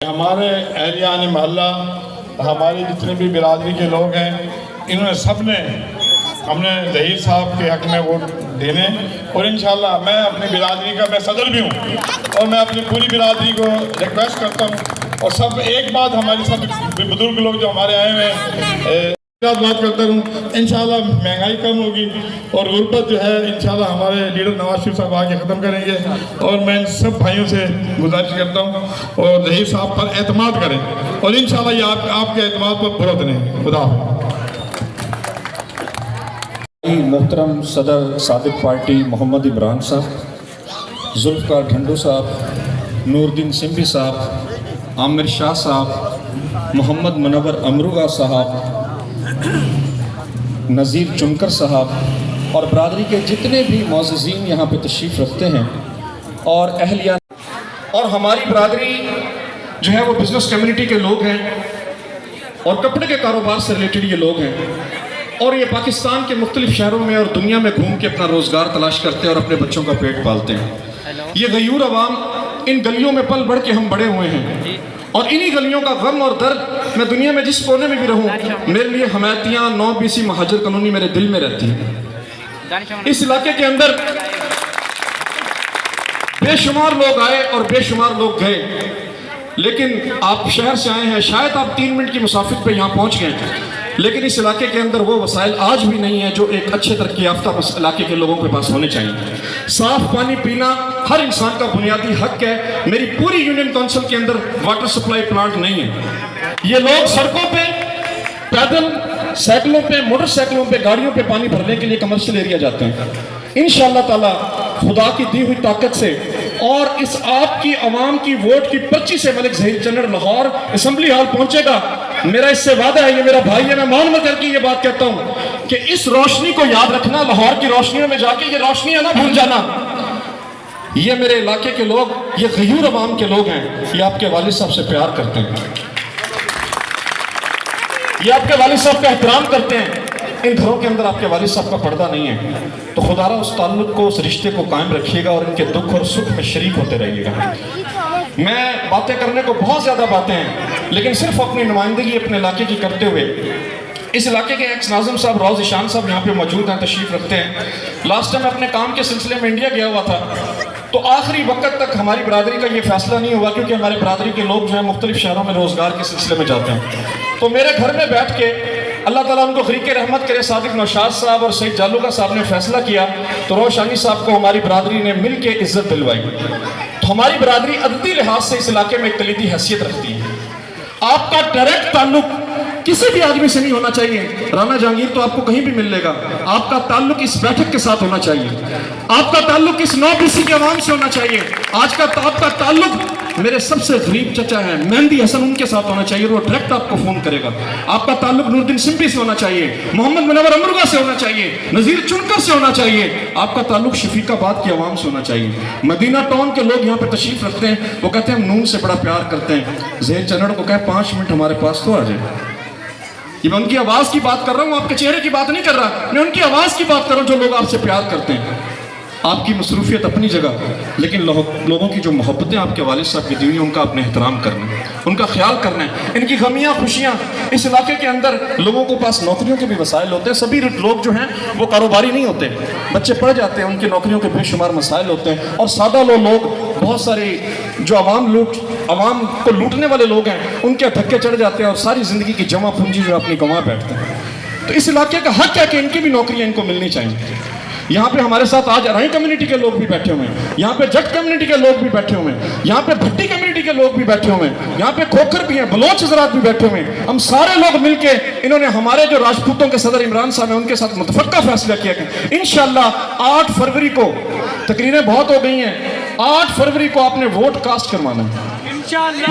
हमारे एहलियान मोहल्ला, हमारी जितने भी बिरादरी के लोग हैं, इन्होंने सब ने हमने ज़हीर साहब के हक़ में वोट देने, और इंशाअल्लाह मैं अपनी बिरादरी का मैं सदर भी हूँ और मैं अपनी पूरी बिरादरी को रिक्वेस्ट करता हूँ। और सब एक बात, हमारे सब बुजुर्ग लोग जो हमारे आए हुए हैं, बात करता हूँ, इंशाअल्लाह महंगाई कम होगी और गुर्बत जो है इंशाअल्लाह हमारे लीडर नवाज शरीफ साहब आके ख़त्म करेंगे। और मैं इन सब भाइयों से गुजारिश करता हूँ और ज़हीर साहब पर एतमाद करें और इंशाअल्लाह ये आपके एतमाद पर पूरा करें। खुदा मोहतरम सदर सादिक पार्टी मोहम्मद इमरान साहब, जुल्फ़िकार ढंडू साहब, नूरुद्दीन सिंधी साहब, आमिर शाह साहब, मोहम्मद मुनव्वर अमरुगा साहब, नज़ीर चुनकर साहब और बरादरी के जितने भी मौज़ज़ीन यहाँ पे तशरीफ़ रखते हैं और अहलिया और हमारी बरादरी जो है वो बिज़नेस कम्युनिटी के लोग हैं और कपड़े के कारोबार से रिलेटेड ये लोग हैं और ये पाकिस्तान के मुख्तलिफ शहरों में और दुनिया में घूम के अपना रोज़गार तलाश करते हैं और अपने बच्चों का पेट पालते हैं। ये गयूर अवाम, इन गलियों में पल बढ़ के हम बड़े हुए हैं और इन्हीं गलियों का गम और दर्द मैं दुनिया में जिस कोने में भी रहूं, मेरे लिए हमायतियाँ 9 BC महाजर कॉलोनी मेरे दिल में रहती है। इस इलाके के अंदर बेशुमार लोग आए और बेशुमार लोग गए, लेकिन आप शहर से आए हैं, शायद आप 3 मिनट की मुसाफिर पे यहाँ पहुँच गए, लेकिन इस इलाके के अंदर वो वसाइल आज भी नहीं है जो एक अच्छे तरक्की याफ्ता इलाके के लोगों के पास होने चाहिए। साफ पानी पीना हर इंसान का बुनियादी हक है। मेरी पूरी यूनियन काउंसिल के अंदर वाटर सप्लाई प्लांट नहीं है। ये लोग सड़कों पे पैदल, साइकिलों पे, मोटरसाइकिलों पे, गाड़ियों पे पानी भरने के लिए कमर्शियल एरिया जाते हैं। इंशाअल्लाह ताला खुदा की दी हुई ताकत से और इस आपकी आवाम की वोट की पर्ची से मलिक ज़हीर चन्नड़ लाहौर असेंबली हॉल पहुंचेगा। मेरा इससे वादा है, ये मेरा भाई है, मैं मान मत करके ये बात कहता हूं कि इस रोशनी को याद रखना, लाहौर की रोशनियों में जाके ये रोशनियां ना भूल जाना। ये मेरे इलाके के लोग, ये गयूर अवाम के लोग हैं, ये आपके वालिद साहब से प्यार करते हैं, ये आपके वालिद साहब का एहतराम करते हैं। इन घरों के अंदर आपके वालिद साहब का पर्दा नहीं है, तो खुदारा उस ताल्लुक को, उस रिश्ते को कायम रखिएगा और इनके दुख और सुख में शरीक होते रहिएगा। मैं बातें करने को बहुत ज़्यादा बातें हैं, लेकिन सिर्फ अपनी नुमाइंदगी अपने इलाके की करते हुए, इस इलाके के एक्स नाज़िम साहब रोज़ ईशान साहब यहाँ पे मौजूद हैं, तशरीफ़ रखते हैं। लास्ट टाइम अपने काम के सिलसिले में इंडिया गया हुआ था, तो आखिरी वक्त तक हमारी बरादरी का ये फैसला नहीं हुआ, क्योंकि हमारे बरादरी के लोग जो है मुख्तलिफ शहरों में रोज़गार के सिलसिले में जाते हैं। तो मेरे घर में बैठ के अल्लाह ताला उनको खरीक रहमत करे, सादिक नौशाद साहब और सईद जालूका साहब ने फैसला किया, तो रोशानी साहब को हमारी बरादरी ने मिल के इज्जत दिलवाई। तो हमारी बरादरी अददी लिहाज से इस इलाके में एक कलीदी हैसियत रखती है। आपका डायरेक्ट ताल्लुक किसी भी आदमी से नहीं होना चाहिए। राना जहांगीर तो आपको कहीं भी मिल लेगा, आपका ताल्लुक इस बैठक के साथ होना चाहिए, आपका ताल्लुक इस 9 BC के अवाम से होना चाहिए। आज का आपका ताल्लुक मेरे सबसे गरीब चचा हैं मेहंदी हसन, उनके साथ होना चाहिए, वो डायरेक्ट आपको फोन करेगा। आपका ताल्लुक नूरुद्दीन सिंधी से होना चाहिए, मोहम्मद मुनव्वर अमरुगा से होना चाहिए, नज़ीर चुनकर से होना चाहिए, आपका ताल्लुक शफीकाबाद की आवाम से होना चाहिए। मदीना टाउन के लोग यहाँ पे तशरीफ रखते हैं, वो कहते हैं हम नून से बड़ा प्यार करते हैं। ज़हीर चन्नड़ को कहे 5 मिनट हमारे पास तो आ जाए। ये मैं उनकी आवाज़ की बात कर रहा हूँ, आपके चेहरे की बात नहीं कर रहा, मैं उनकी आवाज़ की बात कर रहा हूँ जो लोग आपसे प्यार करते हैं। आपकी मसरूफियत अपनी जगह, लेकिन लोगों की जो मोहब्बतें आपके वालिद साहब की दी हुई हैं, उनका आपने एहतराम करना है, उनका ख्याल करना है। इनकी गमियाँ खुशियाँ, इस इलाके के अंदर लोगों के पास नौकरियों के भी वसाइल होते हैं। सभी लोग जो हैं वो कारोबारी नहीं होते, बच्चे पढ़ जाते हैं, उनकी नौकरियों के बेशुमार मसाइल होते हैं। और सादा लोग, बहुत सारे जो आवाम को लूटने वाले लोग हैं, उनके धक्के चढ़ जाते हैं और सारी ज़िंदगी की जमा पूंजी जो अपनी गंवा बैठते हैं। तो इस इलाके का हक है कि इनकी भी नौकरियाँ इनको मिलनी चाहिए। यहाँ पे हमारे साथ आज अराई कम्युनिटी के लोग भी बैठे हुए हैं, यहाँ पे जट कम्युनिटी के लोग भी बैठे हुए हैं, यहाँ पे भट्टी कम्युनिटी के लोग भी बैठे हुए हैं, यहाँ पे खोखर भी हैं, बलोच हज़रात भी बैठे हुए हैं। हम सारे लोग मिलके इन्होंने हमारे जो राजपूतों के सदर इमरान साहब हैं उनके साथ मुतफ़क्का फैसला किया कि इंशाअल्लाह 8 फरवरी को, तकरीरें बहुत हो गई हैं, 8 फरवरी को आपने वोट कास्ट करवाना है।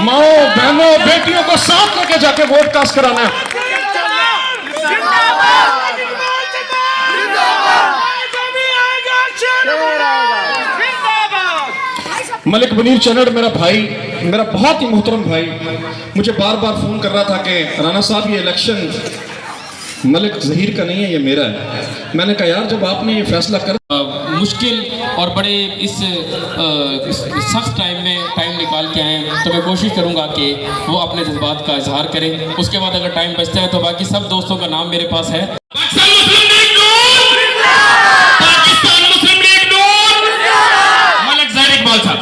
माओ बहनों बेटियों को साथ लेके जाके वोट कास्ट कराना है। मलिक मुनीर चन्नड़ मेरा भाई, मेरा बहुत ही मोहतरम भाई, मुझे बार बार फ़ोन कर रहा था कि राना साहब ये इलेक्शन मलिक ज़हीर का नहीं है, ये मेरा है। मैंने कहा यार जब आपने ये फैसला कर मुश्किल और बड़े इस सख्त टाइम में टाइम निकाल के आए हैं, तो मैं कोशिश करूँगा कि वो अपने जज्बात का इजहार करें। उसके बाद अगर टाइम बचता है तो बाकी सब दोस्तों का नाम मेरे पास है। मलिक ज़ाहिर इकबाल साहब।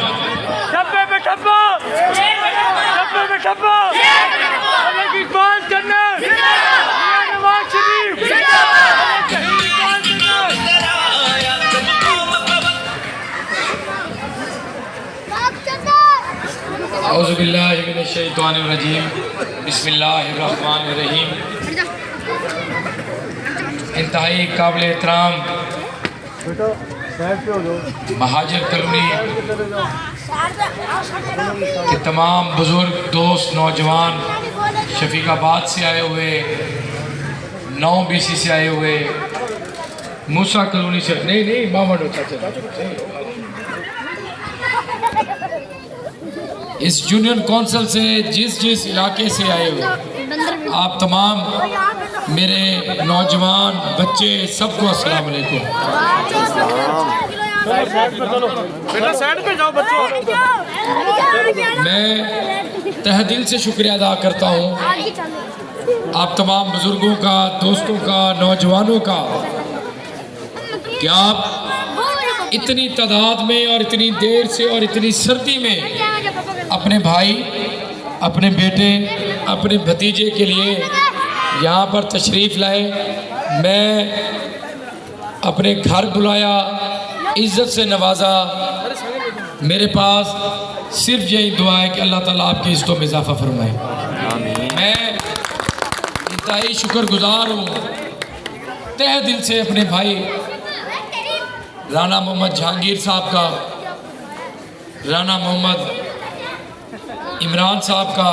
औज़ुबिल्लाहि मिनश्शैतानिर्रजीम, बिस्मिल्लाहिर्रहमानिर्रहीम। इंतहाई काबिल एहतराम महाजर कॉलोनी के तमाम बुज़ुर्ग दोस्त, नौजवान, शफीकाबाद से आए हुए, 9 BC से आए हुए, मूसा कॉलोनी से नहीं मामड़ इस यूनियन काउंसिल से जिस इलाके से आए हुए आप तमाम मेरे नौजवान बच्चे सबको अस्सलाम वालेकुम। मैं तहे दिल से शुक्रिया अदा करता हूँ आप तमाम बुजुर्गों का, दोस्तों का, नौजवानों का कि आप इतनी तादाद में और इतनी देर से और इतनी सर्दी में अपने भाई, अपने बेटे, अपने भतीजे के लिए यहाँ पर तशरीफ़ लाए। मैं अपने घर बुलाया, इज़्ज़त से नवाजा। मेरे पास सिर्फ यही दुआ है कि अल्लाह ताला आपकी इज़्ज़तों में इजाफ़ा फरमाए। मैं इंतहाई शुक्रगुज़ार हूँ तहे दिल से अपने भाई राना मोहम्मद जहांगीर साहब का, राना मोहम्मद इमरान साहब का,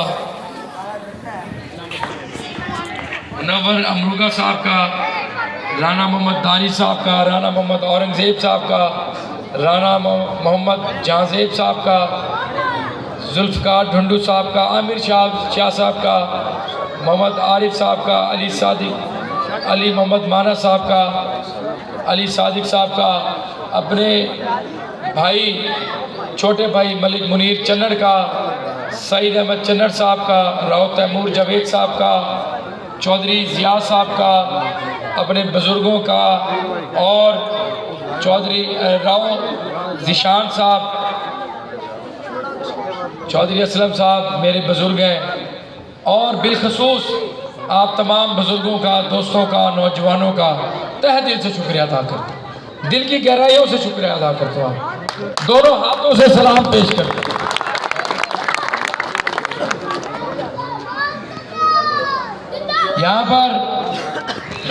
मुनव्वर अमरुगा साहब का, राना मोहम्मद दानी साहब का, राना मोहम्मद औरंगज़ेब साहब का, राना मोहम्मद जहांज़ेब साहब का, जुल्फ़कार ढुंडू साहब का, आमिर शाह साहब का, मोहम्मद आरिफ साहब का, अली सादिक, अली मोहम्मद माना साहब का, अली सादिक साहब का, अपने भाई छोटे भाई मलिक मुनीर चन्नड़ का, सईद अहमद चन्नड़ साहब का, राव तैमूर जावेद साहब का, चौधरी ज़िया साहब का, अपने बुज़ुर्गों का, और चौधरी राव ज़िशान साहब, चौधरी असलम साहब मेरे बुज़ुर्ग हैं, और बिलखसूस आप तमाम बुज़ुर्गों का, दोस्तों का, नौजवानों का तहे दिल से शुक्रिया अदा करता हूँ, दिल की गहराइयों से शुक्रिया अदा करता हूँ, दोनों हाथों से सलाम पेश करता हूँ। यहाँ पर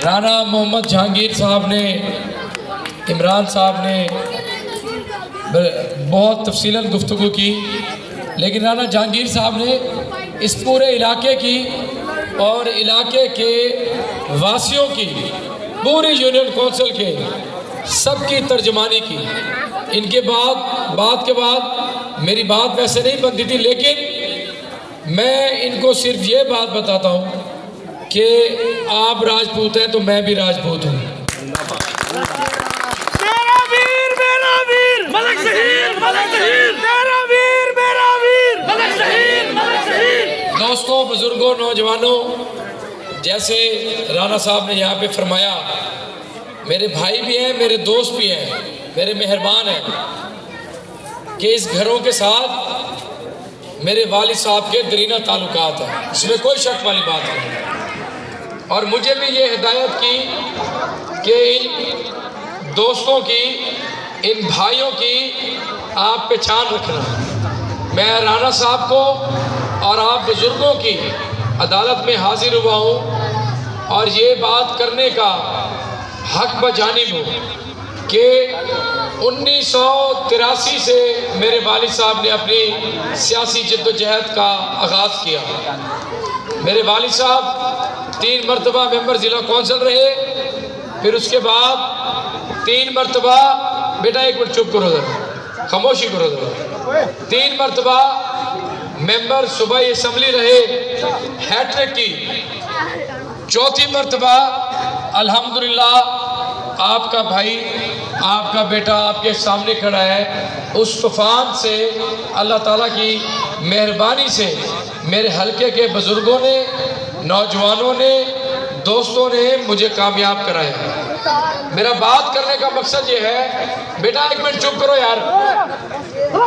राना मोहम्मद जहांगीर साहब ने, इमरान साहब ने बहुत तफसीलन गुफ्तगू की, लेकिन राना जहांगीर साहब ने इस पूरे इलाके की और इलाके के वासियों की, पूरी यूनियन काउंसिल के सबकी तर्जमानी की। इनके बात के बाद मेरी बात वैसे नहीं बनती थी, लेकिन मैं इनको सिर्फ ये बात बताता हूँ कि आप राजपूत हैं तो मैं भी राजपूत हूँ। मेरा वीर मलिक ज़हीर, मलिक ज़हीर, मेरा वीर मलिक ज़हीर, मलिक ज़हीर। दोस्तों, बुजुर्गों, नौजवानों, जैसे राना साहब ने यहाँ पे फरमाया, मेरे भाई भी हैं, मेरे दोस्त भी हैं, मेरे मेहरबान हैं कि इस घरों के साथ मेरे वालिद साहब के दरीना ताल्लुकात हैं, इसमें कोई शक वाली बात नहीं। और मुझे भी ये हिदायत की कि इन दोस्तों की, इन भाइयों की आप पहचान रखना। मैं राना साहब को और आप बुजुर्गों की अदालत में हाजिर हुआ हूँ और ये बात करने का हक बजानिब हूँ कि 1983 से मेरे वालिद साहब ने अपनी सियासी जद्दोजहद का आगाज़ किया। मेरे वालिद साहब 3 मरतबा मेंबर ज़िला कौंसिल रहे, फिर उसके बाद 3 मरतबा, बेटा एक मिनट चुप करो जरा, खामोशी करो जरा, 3 मरतबा मेंबर सूबाई असम्बली रहे, हैट्रिक की, 4थी मरतबा अल्हम्दुलिल्लाह आपका भाई आपका बेटा आपके सामने खड़ा है। उस तूफ़ान से अल्लाह ताला की मेहरबानी से मेरे हलके के बुज़ुर्गों ने, नौजवानों ने, दोस्तों ने मुझे कामयाब कराया। मेरा बात करने का मकसद ये है, बेटा एक मिनट चुप करो यार,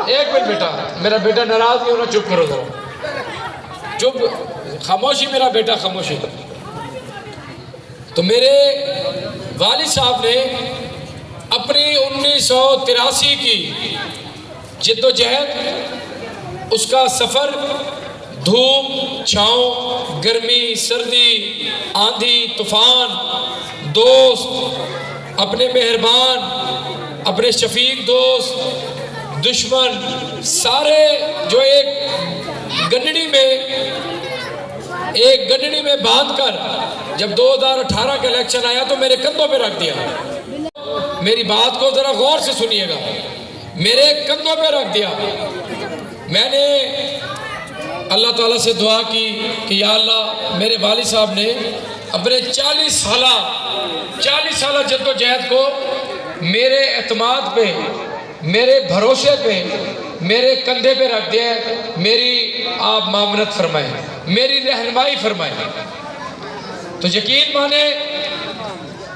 एक मिनट बेटा, मेरा बेटा नाराज़ नहीं होना, चुप करो जरा, चुप, खामोशी मेरा बेटा, खामोशी। तो मेरे वालिद साहब ने अपनी 1983 की जिद्दोजहद, उसका सफ़र, धूप छाँव, गर्मी सर्दी, आंधी तूफ़ान, दोस्त, अपने मेहरबान, अपने शफीक दोस्त, दुश्मन, सारे जो एक गड्ढड़ी में बांधकर जब 2018 का इलेक्शन आया तो मेरे कंधों पे रख दिया। मेरी बात को जरा गौर से सुनिएगा, मेरे कंधों पे रख दिया। मैंने अल्लाह ताला से दुआ की कि या अल्लाह, मेरे वालिद साहब ने अपने 40 साल जद्दोजहद को मेरे एतमाद पे, मेरे भरोसे पे, मेरे कंधे पे रख दिया है। मेरी आप मामनत फरमाएं, मेरी रहनुमाई फरमाएं। तो यकीन माने,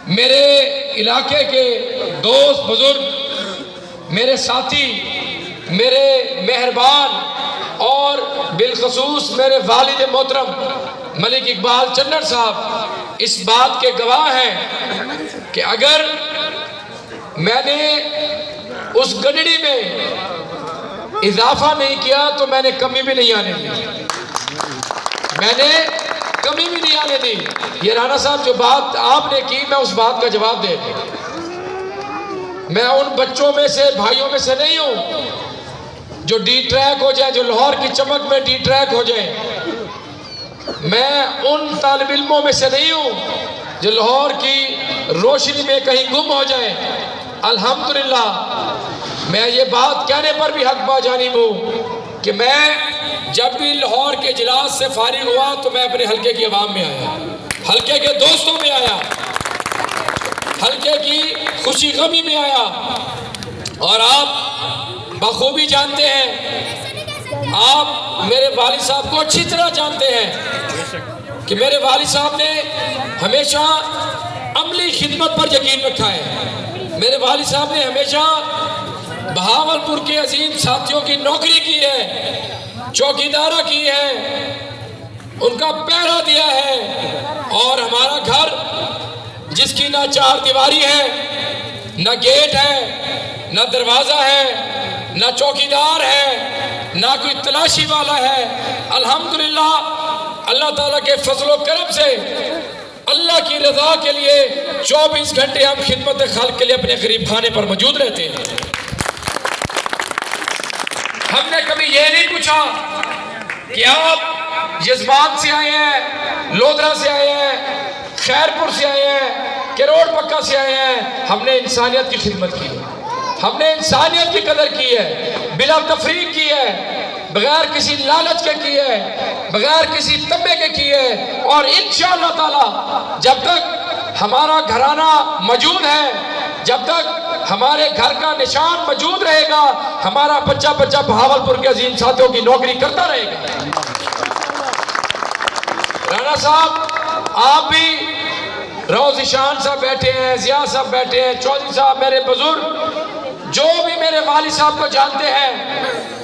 मेरे इलाके के दोस्त बुजुर्ग, मेरे साथी, मेरे मेहरबान और बिलखसूस मेरे वालिद मोहतरम मलिक इकबाल चन्नर साहब इस बात के गवाह हैं कि अगर मैंने उस गड्ढड़ी में इजाफा नहीं किया तो मैंने कमी भी नहीं आने दी, मैंने कमी भी नहीं आने दी। ये राणा साहब जो बात आपने की, मैं उस बात का जवाब दे दूं। मैं उन बच्चों में से, भाइयों में से नहीं हूं जो डी ट्रैक हो जाए, जो लाहौर की चमक में डी ट्रैक हो जाए। मैं उन तालिब इल्मों में से नहीं हूं जो लाहौर की रोशनी में कहीं गुम हो जाए। अल्हम्दुलिल्लाह, मैं ये बात कहने पर भी हक बाजानिब हूँ कि मैं जब भी लाहौर के इजलास से फारिग हुआ तो मैं अपने हल्के की आवाम में आया, हल्के के दोस्तों में आया, हल्के की खुशी गमी में आया। और आप बखूबी जानते हैं, आप मेरे वालिद साहब को अच्छी तरह जानते हैं कि मेरे वालिद साहब ने हमेशा अमली खिदमत पर यकीन रखा है। मेरे वालिद साहब ने हमेशा बहावलपुर के अजीम साथियों की नौकरी की है, चौकीदारा की है, उनका पहरा दिया है। और हमारा घर जिसकी ना चार दीवारी है, ना गेट है, ना दरवाज़ा है, ना चौकीदार है, ना कोई तलाशी वाला है, अल्हम्दुलिल्लाह अल्लाह ताला के फजलो करम से अल्लाह की रजा के लिए 24 घंटे हम खिदमत खालिक के लिए अपने गरीब खाने पर मौजूद रहते हैं। हमने कभी ये नहीं पूछा कि आप यजमान से आए हैं, लोधरा से आए हैं, खैरपुर से आए हैं, किरोड़ पक्का से आए हैं। हमने इंसानियत की खिदमत की है, हमने इंसानियत की कदर की है, बिला तफरीक की है, बगैर किसी लालच के की है, बगैर किसी तब्बे के की है। और इंशाअल्लाह ताला जब तक हमारा घराना मौजूद है, जब तक हमारे घर का निशान मौजूद रहेगा, हमारा बच्चा बच्चा बहावलपुर के अजीम साथियों की नौकरी करता रहेगा। राणा साहब, आप भी, रोज ईशान साहब बैठे हैं, जिया साहब बैठे हैं, चौधरी साहब, मेरे बुजुर्ग जो भी मेरे वालिद साहब को जानते हैं,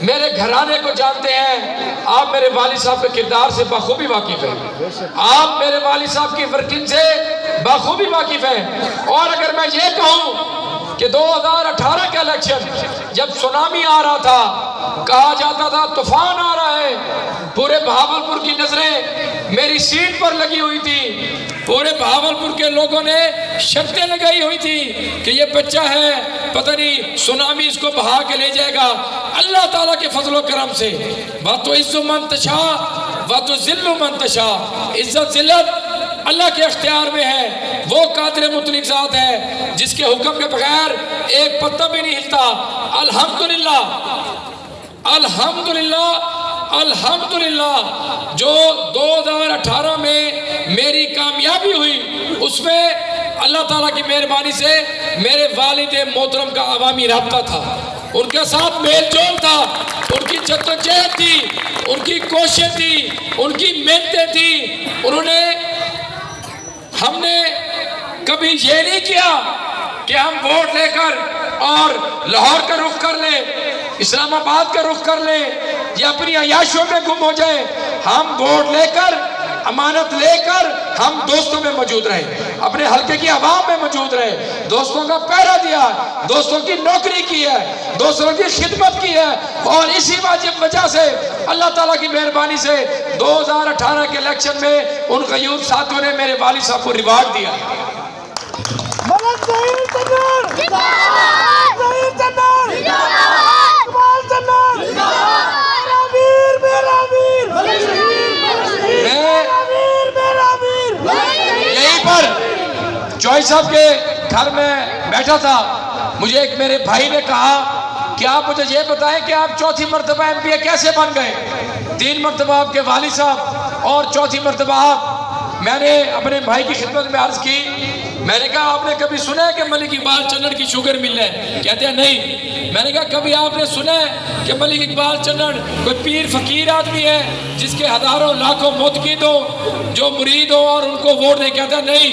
मेरे घराने को जानते हैं, आप मेरे वालिद साहब के किरदार से बखूबी वाकिफ हैं, आप मेरे वालिद साहब की वर्किंग से बखूबी वाकिफ हैं। और अगर मैं ये कहूँ कि 2018 का इलेक्शन जब सुनामी आ रहा था, कहा जाता था तूफान आ रहा है, पूरे बहावलपुर की नजरें मेरी सीट पर लगी हुई थी, पूरे बहावलपुर के लोगों ने शर्तें लगाई हुई थी कि ये बच्चा है, पता नहीं सुनामी इसको बहा के ले जाएगा। अल्लाह ताला के फजलो करम से वातो इज्जु मन तशा वातो जिल्लु मन तशा, इज्जत जिल्लत अल्लाह के अख्तियार में है। वो कादिर मुतलिक ज़ात है जिसके हुक्म के बगैर एक पत्ता भी नहीं हिलता। अल्हम्दुलिल्लाह, अल्हम्दुलिल्लाह, अल्हम्दुलिल्लाह, जो 2018 में मेरी कामयाबी हुई उसमें अल्लाह ताला की मेहरबानी से मेरे वालिद मोहतरम का अवामी राब्ता था, उनके साथ मेल जोल था, उनकी जद्दोजहद थी, उनकी कोशिश थी, उनकी मेहनतें थी। उन्होंने, हमने कभी ये नहीं किया कि हम वोट लेकर और लाहौर का रुख कर ले, इस्लामाबाद का रुख कर ले या अपनी अयाशियों में गुम हो जाए। हम वोट लेकर, अमानत लेकर हम दोस्तों में मौजूद रहे, अपने हल्के की आवाम में मौजूद रहे, दोस्तों का पहरा दिया, दोस्तों की नौकरी की है, दोस्तों की खिदमत की है। और इसी वजह से अल्लाह ताला की मेहरबानी से 2018 के इलेक्शन में उन गयूर साथियों ने मेरे वालिद साहब को रिवार्ड दिया। यहीं पर चौई साहब के घर में बैठा था, मुझे एक मेरे भाई ने कहा कि आप मुझे ये बताएं कि आप चौथी मर्तबा एमपी कैसे बन गए। 3 मर्तबा आपके वालिद साहब और चौथी मर्तबा आप। मैंने अपने भाई की खिदमत में अर्ज की, मैंने कहा आपने कभी सुना है कि मलिक इकबाल चन्नड़ की शुगर मिल है? कहते हैं नहीं। मैंने कहा कभी आपने सुना है कि मलिक इकबाल चन्नड़ कोई पीर फकीर आदमी है जिसके हजारों लाखों मुतकीद हो, जो मुरीद हो और उनको वोट दे? कहता नहीं।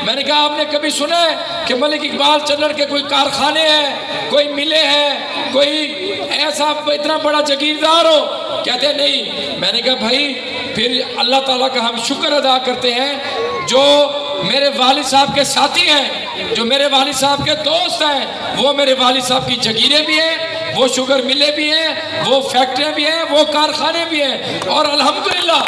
मैंने कहा आपने कभी सुना है कि मलिक इकबाल चन्नड़ के कोई कारखाने हैं, कोई मिले हैं, कोई ऐसा इतना बड़ा जागीरदार हो? कहते नहीं। मैंने कहा भाई फिर अल्लाह ताला का हम शुक्र अदा करते हैं जो मेरे वालिद साहब के साथी हैं, जो मेरे वालिद साहब के दोस्त हैं, वो मेरे वालिद साहब की जगीरें भी हैं, वो शुगर मिले भी हैं, वो फैक्ट्रियां भी हैं, वो कारखाने भी हैं। और अल्हम्दुलिल्लाह,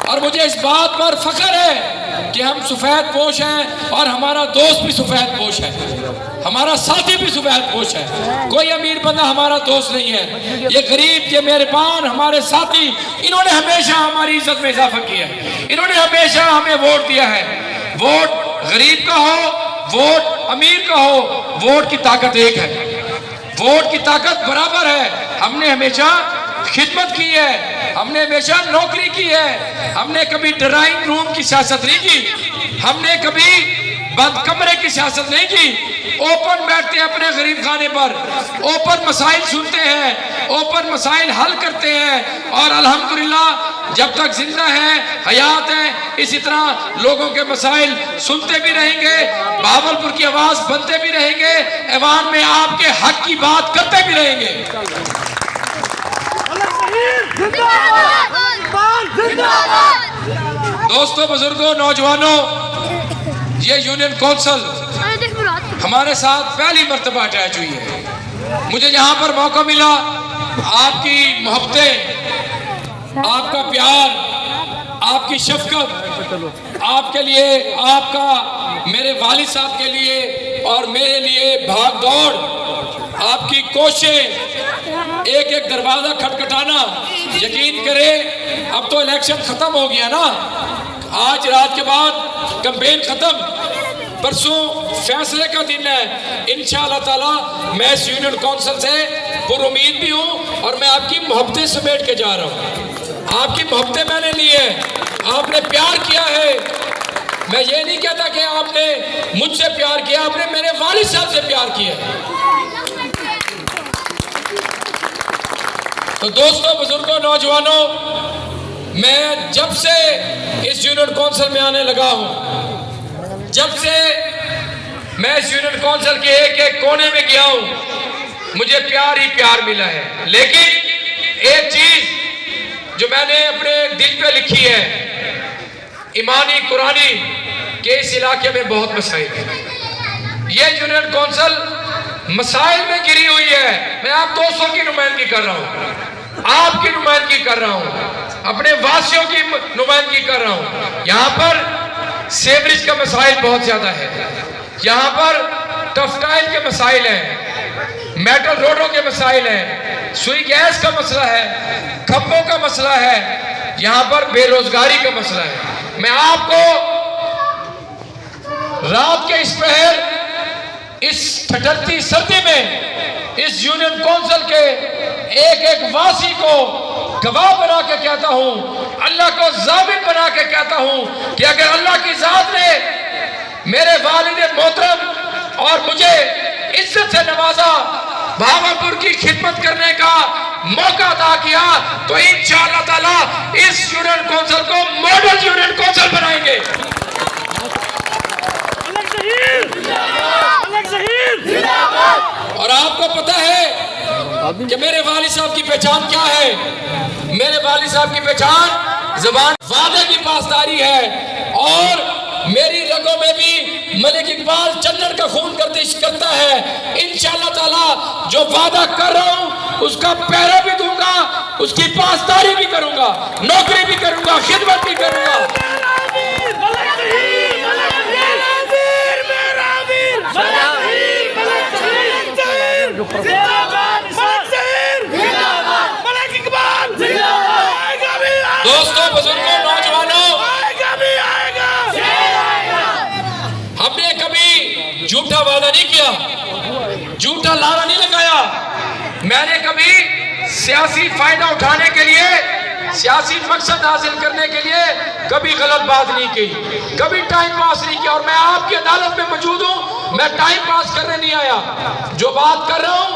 और मुझे इस बात पर फख्र है कि हम सफ़ेद पोश हैं और हमारा दोस्त भी सफ़ेद पोश है, हमारा साथी भी सफ़ेद पोश है। कोई अमीर बंदा हमारा दोस्त नहीं है। ये गरीब, ये मेहरबान हमारे साथी, इन्होंने हमेशा हमारी इज्जत में इजाफा किया, इन्होंने हमेशा हमें वोट दिया है। वोट गरीब का हो, वोट अमीर का हो, वोट की ताकत एक है, वोट की ताकत बराबर है। हमने हमेशा खिदमत की है, हमने हमेशा नौकरी की है, हमने कभी ड्राइंग रूम की सियासत नहीं की, हमने कभी बंद कमरे की सियासत नहीं की। ओपन बैठते हैं अपने गरीब खाने पर, ओपन मसाइल सुनते हैं, ओपन मसाइल हल करते हैं। और अल्हम्दुलिल्लाह जब तक जिंदा है, हयात है, इसी तरह लोगों के मसाइल सुनते भी रहेंगे, बहावलपुर की आवाज बनते भी रहेंगे, ऐवान में आपके हक की बात करते भी रहेंगे। दोस्तों, बुजुर्गों, नौजवानों, ये यूनियन कौंसिल हमारे साथ पहली मर्तबा अटैच हुई है। मुझे यहाँ पर मौका मिला, आपकी मोहब्बतें, आपका प्यार, आपकी शफकत, आपके लिए, आपका मेरे वालिद साहब के लिए और मेरे लिए भाग दौड़, आपकी कोशिश, एक एक दरवाजा खटखटाना। यकीन करें अब तो इलेक्शन खत्म हो गया ना, आज रात के बाद कैंपेन खत्म, परसों फैसले का दिन है। इंशाअल्लाह ताला मैं इस यूनियन कौंसिल से पुरुमीद भी हूँ और मैं आपकी मोहब्बतें समेट के जा रहा हूँ। आपकी मोहब्बतें मैंने ली है, आपने प्यार किया है। मैं ये नहीं कहता कि आपने मुझसे प्यार किया, आपने मेरे वालिद साहब से प्यार किया। तो दोस्तों, बुजुर्गों, नौजवानों, मैं जब से इस यूनियन कौंसिल में आने लगा हूं, जब से मैं इस यूनियन कौंसिल के एक एक कोने में गया हूं, मुझे प्यार ही प्यार मिला है। लेकिन एक चीज जो मैंने अपने दिल पे लिखी है, ईमानी कुरानी के इस इलाके में बहुत मसाइल है। ये यूनियन कौंसिल मसाइल में गिरी हुई है। मैं आप दोस्तों की नुमाइंदगी कर रहा हूँ, आपकी नुमाइंदगी कर रहा हूँ, अपने वासियों की नुमाइंदगी कर रहा हूँ। यहाँ पर सेवरेज का मसाइल बहुत ज्यादा है, यहाँ पर टफटाइल के मसाइल हैं, मेटल रोडों के मसाइल हैं, सुई गैस का मसला है, खंभों का मसला है, यहाँ पर बेरोजगारी का मसला है। मैं आपको रात के इस पहर, इस ठठरती सर्दी में इस यूनियन कौंसिल के एक एक वासी को गवाह बना के कहता हूं अल्लाह को ज़ाबित बना के कहता हूं कि अगर अल्लाह की ज़ात ने मेरे वालिद मोहतरम और मुझे इज्जत से नवाजा, भावलपुर की खिदमत करने का मौका अदा किया, तो इंशाअल्लाह ताला इस यूनियन काउंसिल को मॉडल यूनियन काउंसिल बनाएंगे। और आपको पता है कि मेरे वालिद साहब की पहचान क्या है? मेरे वालिद साहब की पहचान ज़बान वादे की पासदारी है, और मेरी रगों में भी मलिक इकबाल चंदन का खून गर्दिश करता है। इंशाअल्लाह ताला जो वादा कर रहा हूं उसका पहरा भी दूंगा, उसकी पासदारी भी करूंगा, नौकरी भी करूंगा, खिदमत भी करूंगा। दोस्तों, बुजुर्गों, नौजवानों, हमने कभी झूठा वादा नहीं किया, झूठा लारा नहीं लगाया। मैंने कभी सियासी फायदा उठाने के लिए, सियासी मकसद हासिल करने के लिए कभी गलत बात नहीं की, कभी टाइम पास नहीं किया। और मैं आपकी अदालत में मौजूद हूं, मैं टाइम पास करने नहीं आया। जो बात कर रहा हूं,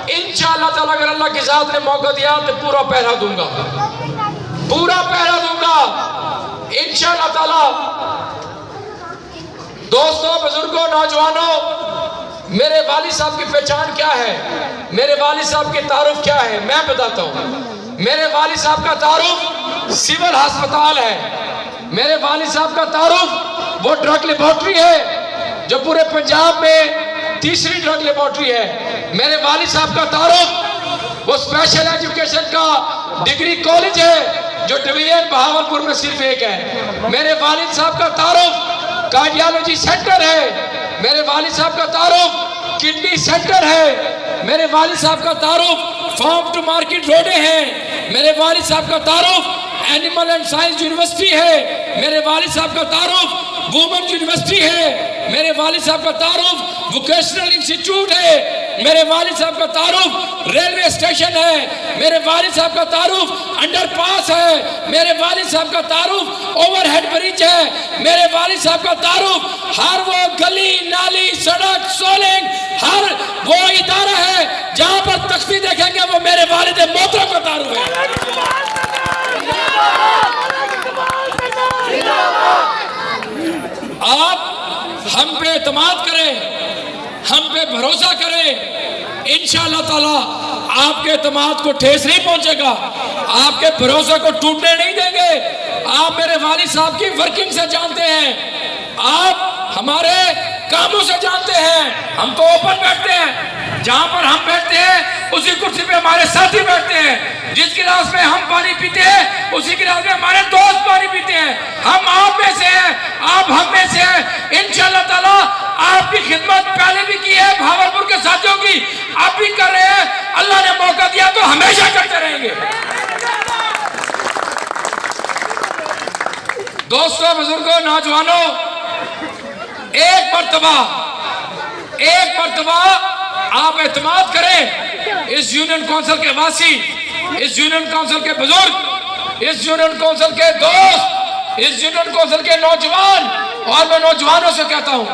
इंशाअल्लाह ताला अगर अल्लाह की ज़ात ने मौका दिया तो पूरा पहरा दूंगा, पूरा पहरा दूंगा इंशाअल्लाह ताला। दोस्तों, बुजुर्गों, नौजवानों, मेरे वालिद साहब की पहचान क्या है? मेरे वालिद साहब की तारुफ क्या है? मैं बताता हूँ। मेरे वालिद साहब का तारुफ सिविल अस्पताल है। मेरे वालिद साहब का तारुफ वो ड्रग लेबोरेटरी है जो पूरे पंजाब में तीसरी ड्रग लेबोरेटरी है। मेरे वालिद साहब का तारुफ वो स्पेशल एजुकेशन का डिग्री कॉलेज है जो डिवीजन बहावलपुर में सिर्फ एक है। मेरे वालिद साहब का तारुफ कार्डियोलॉजी सेंटर है। मेरे वालिद साहब का तारुफ किडनी सेंटर है। मेरे वालिद साहब का तारुफ फार्म टू मार्केट रोडे हैं। मेरे वालिद साहब का तारुफ एनिमल एंड साइंस यूनिवर्सिटी है। मेरे वालिद साहब का तारुफ वुमेन यूनिवर्सिटी है। मेरे वालिद साहब का तारुफ वोकेशनल इंस्टीट्यूट है। मेरे वालिद साहब का तारुफ रेलवे स्टेशन है। मेरे वालिद साहब का तारुफ अंडरपास है। मेरे वालिद साहब का तारुफ ओवरहेड ब्रिज है। मेरे वालिद साहब का तारुफ हर वो गली नाली सड़क सोलिंग हर वो इदारा है जहां पर तख्ती देखेंगे वो मेरे वालिद मोहतरम का तारुफ है। आप हम पे एतमाद करें, हम पे भरोसा करें, इंशाअल्लाह ताला आपके एतमाद को ठेस नहीं पहुंचेगा, आपके भरोसे को टूटने नहीं देंगे। आप मेरे वालिद साहब की वर्किंग से जानते हैं, आप हमारे कामों से जानते हैं। हम तो ओपन बैठते हैं, जहां पर हम बैठते हैं उसी कुर्सी पे हमारे साथी बैठते हैं। जिस गिलास में हम पानी पीते हैं उसी गिलास में हमारे दोस्त पानी पीते हैं। हम आप में से हैं, आप हम में से हैं। इंशाअल्लाह ताला आपकी खिदमत पहले भी की है, भावलपुर के साथियों की आप भी कर रहे हैं। अल्लाह ने मौका दिया तो हमेशा करते रहेंगे। दोस्तों, बुजुर्गों, नौजवानों, एक मर्तबा आप एतमाद करें। इस यूनियन काउंसिल के वासी, इस यूनियन काउंसिल के बुजुर्ग, इस यूनियन काउंसिल के दोस्त, इस यूनियन काउंसिल के नौजवान, और मैं नौजवानों से कहता हूं,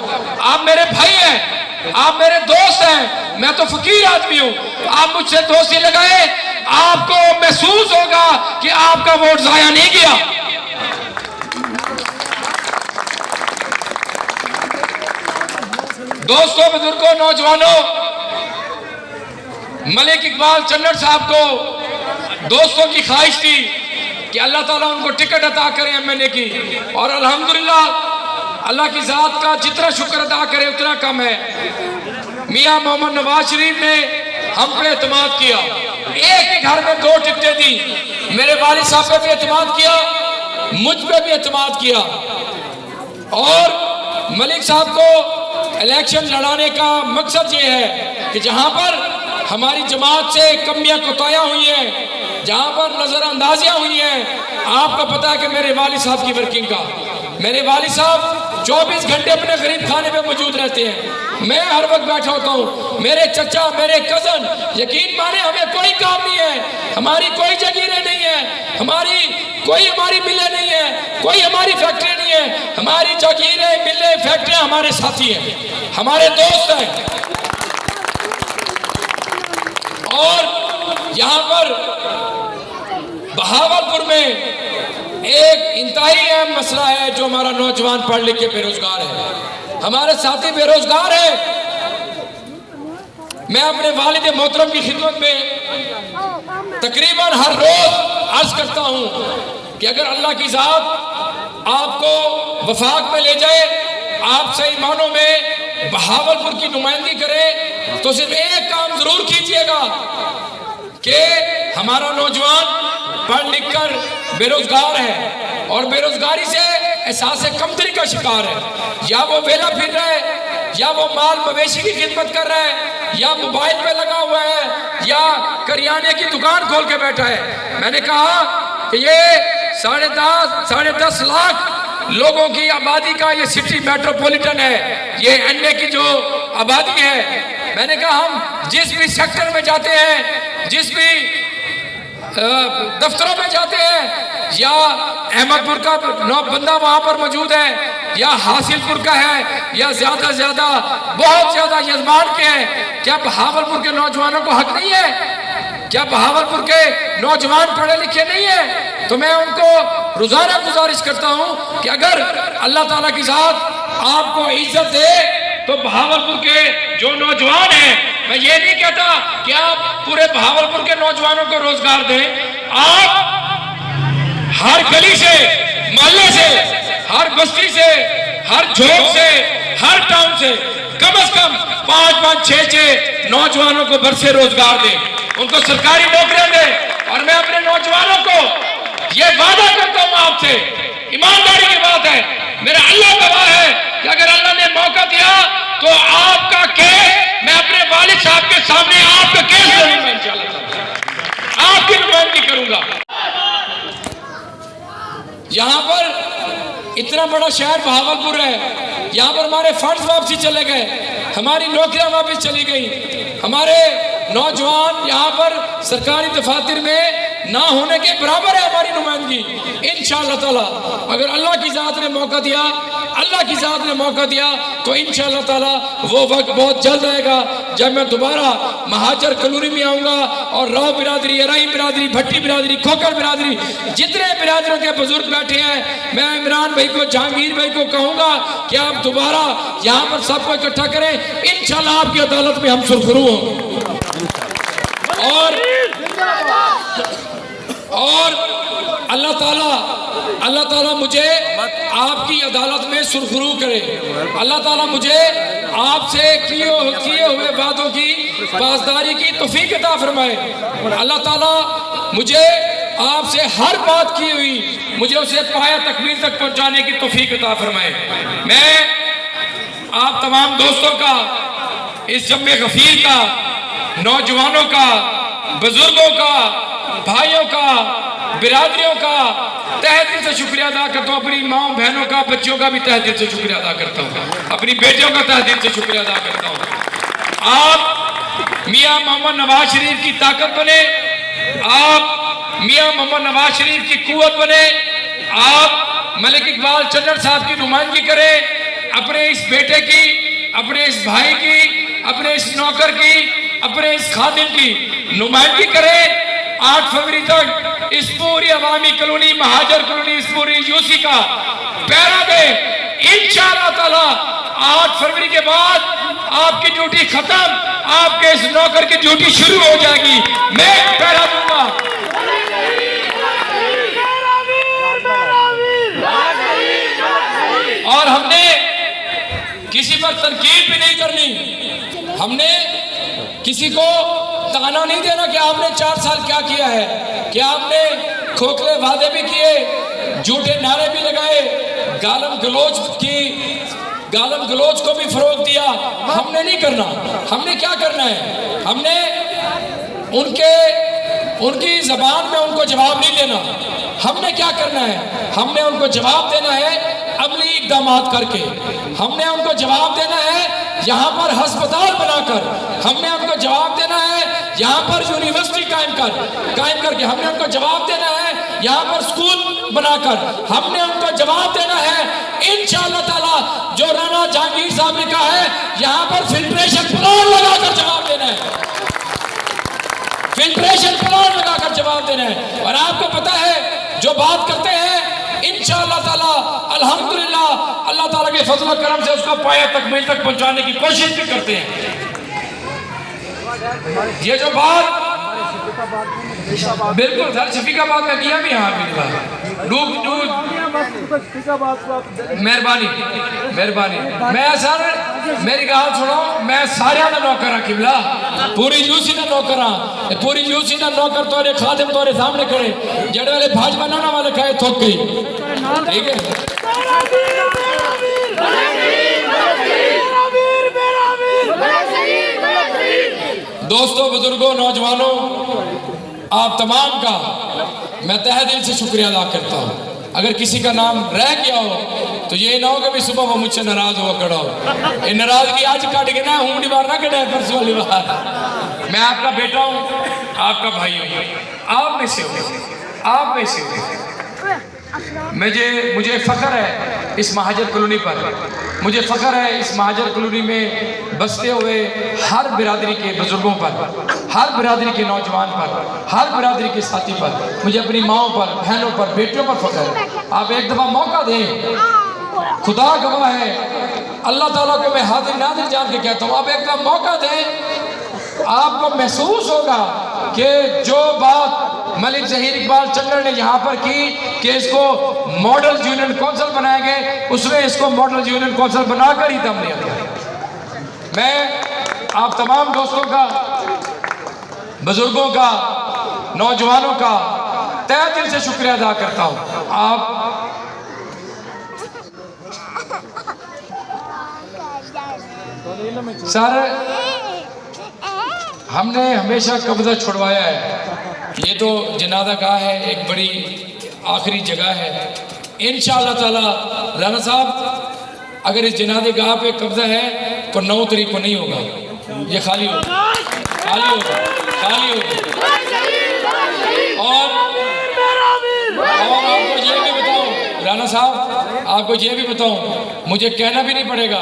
आप मेरे भाई हैं, आप मेरे दोस्त हैं। मैं तो फकीर आदमी हूं, आप मुझसे दोस्ती लगाए, आपको महसूस होगा कि आपका वोट जाया नहीं गया। दोस्तों, बुजुर्गों, नौजवानों, मलिक इकबाल चन्नड़ साहब को दोस्तों की ख्वाहिश थी कि अल्लाह ताला उनको टिकट अता करें एमएनए की, और अल्हम्दुलिल्लाह अल्लाह की ज़ात का जितना शुक्र अदा करे उतना कम है। मियां मोहम्मद नवाज शरीफ ने हम पे एतमाद किया, एक ही घर में 2 टिकटें दी। मेरे वालिद साहब पे भी एतमाद किया, मुझ पे भी एतमाद किया, और मलिक साहब को इलेक्शन लड़ाने का मकसद ये है कि जहां पर हमारी जमात से कमियां कोताहियां हुई हैं, जहां पर नजरअंदाजियां हुई हैं, आपको पता है कि मेरे वालिद साहब की वर्किंग का, मेरे वालिद साहब 24 घंटे अपने गरीब खाने पे मौजूद रहते हैं। मैं हर वक्त बैठा होता हूँ, मेरे चचा, मेरे कजन, यकीन माने हमें कोई काम नहीं है, हमारी कोई जगीरें नहीं है, हमारी कोई हमारी मिलें नहीं है, कोई हमारी फैक्ट्री नहीं है। हमारी जागीरें, मिलें, फैक्ट्रियां हमारे साथी हैं, हमारे दोस्त हैं। और यहाँ पर बहावलपुर में एक इंतहाई अहम मसला है, जो हमारा नौजवान पढ़ लिख के बेरोजगार है, हमारे साथी बेरोजगार है। मैं अपने वालिद मोहतरम की खिदमत में तकरीबन हर रोज अर्ज करता हूं कि अगर अल्लाह की ज़ात आपको वफाक में ले जाए, आप सही मानों में बहावलपुर की नुमाइंदगी करे, तो सिर्फ एक काम जरूर कीजिएगा कि हमारा नौजवान पढ़ लिख कर बेरोजगार है और बेरोजगारी से एहसास कमतरी का शिकार है। या वो वेला फिर रहा है, या वो माल मवेशी की खिदमत कर रहा है, या मोबाइल पे लगा हुआ है, या करियाने की दुकान खोल के बैठा है। मैंने कहा कि ये 10.5 लाख लोगों की आबादी का ये सिटी मेट्रोपॉलिटन है, ये एनए की जो आबादी है। मैंने कहा हम जिस भी सेक्टर में जाते हैं, जिस भी दफ्तरों में जाते हैं, या अहमदपुर का बंदा वहां पर मौजूद है, या हासिलपुर का है, या ज्यादा से ज्यादा बहुत ज्यादा यजमान के हैं, क्या बहावलपुर के नौजवानों को हक नहीं है? क्या बहावलपुर के नौजवान पढ़े लिखे नहीं है? तो मैं उनको रोजाना गुजारिश करता हूं कि अगर अल्लाह ताला की ज़ात आपको इज्जत दे, तो बहावलपुर के जो नौजवान हैं, मैं ये नहीं कहता कि आप पूरे बहावलपुर के नौजवानों को रोजगार दें, आप हर गली से, मोहल्ले से, हर बस्ती से, हर झोंक से, हर टाउन से कम 5-5, 6-6 नौजवानों को भरसे रोजगार दें, उनको सरकारी नौकरियां दें। और मैं अपने नौजवानों को ये वादा करता हूं आपसे, ईमानदारी की बात है, मेरा अल्लाह गवाह है कि अगर अल्लाह ने मौका दिया तो आपका केस मैं अपने वालिद साहब के सामने आपका केस लड़ूंगा, इंशाअल्लाह आपकी नुमाइंदगी करूंगा। यहाँ पर इतना बड़ा शहर बहावलपुर है, यहाँ पर हमारे फंड्स वापसी चले गए, हमारी नौकरियां वापस चली गई, हमारे नौजवान यहाँ पर सरकारी दफातर में ना होने के बराबर है हमारी नुमाइंदगी। इंशाअल्लाह ताला अगर अल्लाह की ज़ात ने मौका दिया, अल्लाह की ज़ात ने मौका दिया, तो इंशाअल्लाह ताला वो वक्त बहुत जल्द आएगा जब मैं दोबारा महाजर कलूरी में आऊँगा और राव बिरादरी, अराई बिरादरी, भट्टी बिरादरी, खोकर बिरादरी, जितने बिरादरों के बुजुर्ग बैठे हैं, मैं इमरान भाई को, जहांगीर भाई को कहूँगा कि आप दोबारा यहाँ पर सबको इकट्ठा करें। इंशाअल्लाह आपकी अदालत में हम सुरखरू होंगे। और अल्लाह ताला मुझे आपकी अदालत में सुरखरू करे, अल्लाह ताला मुझे आपसे किए हुए वादों की पासदारी की तौफीक अता फरमाए। अल्लाह ताला मुझे आपसे हर बात की हुई मुझे उसे पाया तकमील तक पहुंचाने की तौफीक अता फरमाए। मैं आप तमाम दोस्तों का, इस जम्मे गफीर का, नौजवानों का, बुजुर्गों का, भाइयों का, बिरादरियों का तहे दिल से शुक्रिया अदा करता हूँ। अपनी माँ बहनों का, बच्चों का भी तहे दिल से शुक्रिया अदा करता हूँ, अपनी बेटियों का तहे दिल से शुक्रिया अदा करता हूँ। आप मियाँ मोहम्मद नवाज शरीफ की ताकत बने, आप मियाँ मोहम्मद नवाज शरीफ की कुव्वत बने, आप मलिक इकबाल चन्नर साहब की नुमाइंदगी करें, अपने इस बेटे की, अपने इस भाई की, अपने इस नौकर की, अपने इस खादिम की नुमाइंदगी करें। 8 फरवरी तक इस पूरी अवामी कॉलोनी, महाजर कॉलोनी, इस पूरी यूसी का पहरा दे। इंशाअल्लाह ताला 8 फरवरी के बाद आपकी ड्यूटी खत्म, आपके इस नौकर की ड्यूटी शुरू हो जाएगी। मैं पहरा दूंगा। और हमने किसी पर तनकीद भी नहीं करनी, हमने किसी को ताना नहीं देना कि आपने 4 साल क्या किया है, कि आपने खोखले वादे भी किए, झूठे नारे भी लगाए, गालम गलोच को भी फरोग दिया। हमने नहीं करना। हमने क्या करना है, हमने उनकी जबान में उनको जवाब नहीं देना। हमने क्या करना है, हमने उनको जवाब देना है अमली इकदाम करके, हमने उनको जवाब देना है यहाँ पर अस्पताल बनाकर, हमने उनको जवाब देना है यहाँ पर यूनिवर्सिटी कायम करके हमने उनको जवाब देना है। यहाँ पर स्कूल बनाकर हमने उनको जवाब देना है इंशाअल्लाह ताला। जो राणा जहांगीर साहब ने कहा है, यहाँ पर फिल्ट्रेशन प्लांट लगाकर जवाब देना है, फिल्ट्रेशन प्लांट लगाकर जवाब देना है। और आपको पता है जो बात करते हैं इंशाअल्लाह ताला अल्हम्दुलिल्लाह अल्लाह ताला के फजल और करम से उसको पाया तकमील तक पहुंचाने की कोशिश भी करते हैं। ये जो बात बिल्कुल सर शफीकाबाद में किया भी यहाँ मेहरबानी मेहरबानी। मैं सर मेरी गाल सुनो, मैं सारे का नौकर हाँ किबला, पूरी यूसी का नौकर हाँ, पूरी यूसी का नौकर तोरे खादिम तोरे सामने खड़े जड़े वाले भाजपा नाना वाले खाए थोक गई। ठीक है दोस्तों, बुजुर्गों, नौजवानों, आप तमाम का मैं तहे दिल से शुक्रिया अदा करता हूँ। अगर किसी का नाम रह गया हो तो ये ना हो कि सुबह वो मुझसे नाराज हुआ खड़ा हो। ये नाराजगी आज काट के ना हुमड़ी बार ना कटे परसों वाली बार। मैं आपका बेटा हूँ, आपका भाई हूँ, आप में से हो। मुझे फख्र है इस महाजर कॉलोनी पर, मुझे फख्र है इस महाजर कॉलोनी में बसते हुए हर बिरादरी के बुजुर्गों पर, हर बिरादरी के नौजवान पर, हर बिरादरी के साथी पर, मुझे अपनी माओं पर, बहनों पर, बेटियों पर फख्र है। आप एक दफ़ा मौका दें, खुदा गवाह है, अल्लाह ताला को मैं हाजिर नाजिर जान के कहता हूँ, आप एक दफ़ा मौका दें, आपको महसूस होगा कि जो बात मलिक ज़हीर इकबाल चन्नर ने यहाँ पर की कि इसको मॉडल यूनियन काउंसिल बनाए गए, उसमें इसको मॉडल यूनियन काउंसिल बनाकर ही दम लिया गया। मैं आप तमाम दोस्तों का, बुजुर्गों का, नौजवानों का तहे दिल से शुक्रिया अदा करता हूँ। आप सर हमने हमेशा कब्जा छुड़वाया है, ये तो जनाजा गाह है, एक बड़ी आखिरी जगह है। इंशाअल्लाह ताला राणा साहब अगर इस जनाजे गाह पे कब्जा है तो 9 तारीख को नहीं होगा, ये खाली होगा, खाली होगा, खाली होगा। और आपको ये भी बताऊं राणा साहब, आपको ये भी बताऊं, मुझे कहना भी नहीं पड़ेगा,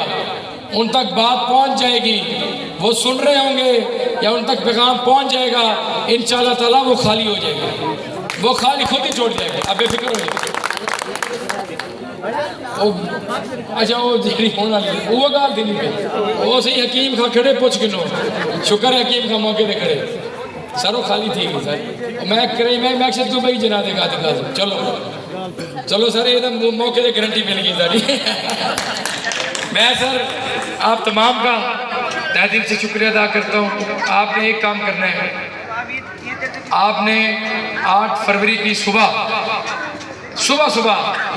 उन तक बात पहुंच जाएगी, वो सुन रहे होंगे या उन तक पैगाम पहुंच जाएगा, इंशाअल्लाह ताला वो खाली हो जाएगा, वो खाली खुद ही छोड़ जाएगा। अब बेफिक्र हो जाएगा। अच्छा वो जी होने वाली वो गाल दिल्ली पे वो सही हकीम खा खड़े पूछ के नो शुक्र है हकीम का मौके पे खड़े सर वो खाली थी सर मैं अक्सर तो भाई जना देगा चलो चलो सर एकदम मौके पे गारंटी मिल गई सारी। मैं सर आप तमाम का तहे दिल से शुक्रिया अदा करता हूँ। आपने एक काम करना है, आपने 8 फरवरी की सुबह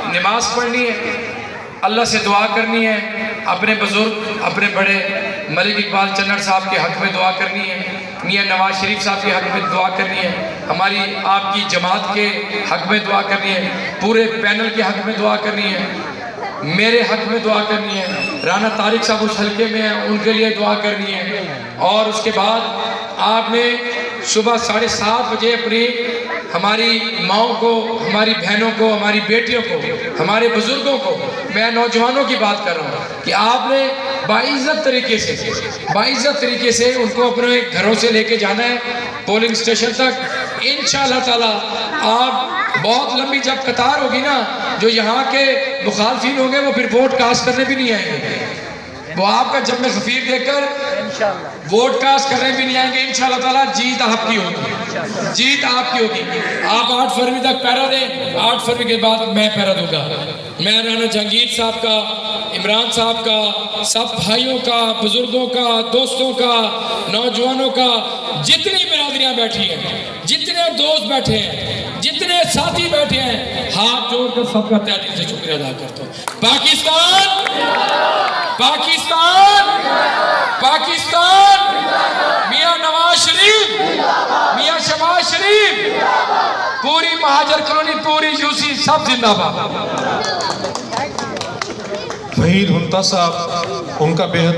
नमाज पढ़नी है, अल्लाह से दुआ करनी है, अपने बुजुर्ग अपने बड़े मलिक इकबाल चन्नर साहब के हक़ में दुआ करनी है, मियां नवाज शरीफ साहब के हक़ में दुआ करनी है, हमारी आपकी जमात के हक़ में दुआ करनी है, पूरे पैनल के हक़ में दुआ करनी है, मेरे हक़ में दुआ करनी है, राना तारिक साहब उस हल्के में हैं उनके लिए दुआ करनी है। और उसके बाद आपने सुबह 7:30 बजे अपनी हमारी माओं को, हमारी बहनों को, हमारी बेटियों को, हमारे बुजुर्गों को, मैं नौजवानों की बात कर रहा हूँ कि आपने बाइज़्ज़त तरीके से उनको अपने घरों से लेके जाना है पोलिंग स्टेशन तक। इंशाअल्लाह ताला आप बहुत लंबी जब कतार होगी ना, जो यहाँ के मुखालफिन होंगे वो फिर वोट कास्ट करने भी नहीं आएंगे, वो आपका जब में खफीर देकर वोट कास्ट करने भी नहीं आएंगे। इंशाअल्लाह ताला जीत आपकी होगी, जीत आपकी होगी। आप 8 फरवरी तक पहरा दें, 8 फरवरी के बाद मैं पहरा दूंगा। मैं राना जहांगीर साहब का, इमरान साहब का, सब भाइयों का, बुजुर्गों का, दोस्तों का, नौजवानों का, जितनी बिरादरियां बैठी हैं, जितने दोस्त बैठे हैं, जितने साथी बैठे हैं, हाथ जोड़कर सबका तहे दिल से शुक्रिया अदा करता हूँ। पाकिस्तान पाकिस्तान पाकिस्तान, मियां नवाज शरीफ, मियां शहबाज शरीफ, पूरी महाजर कॉलोनी, पूरी यूसी सब जिंदाबाद। वहीद हुंता साहब उनका बेहद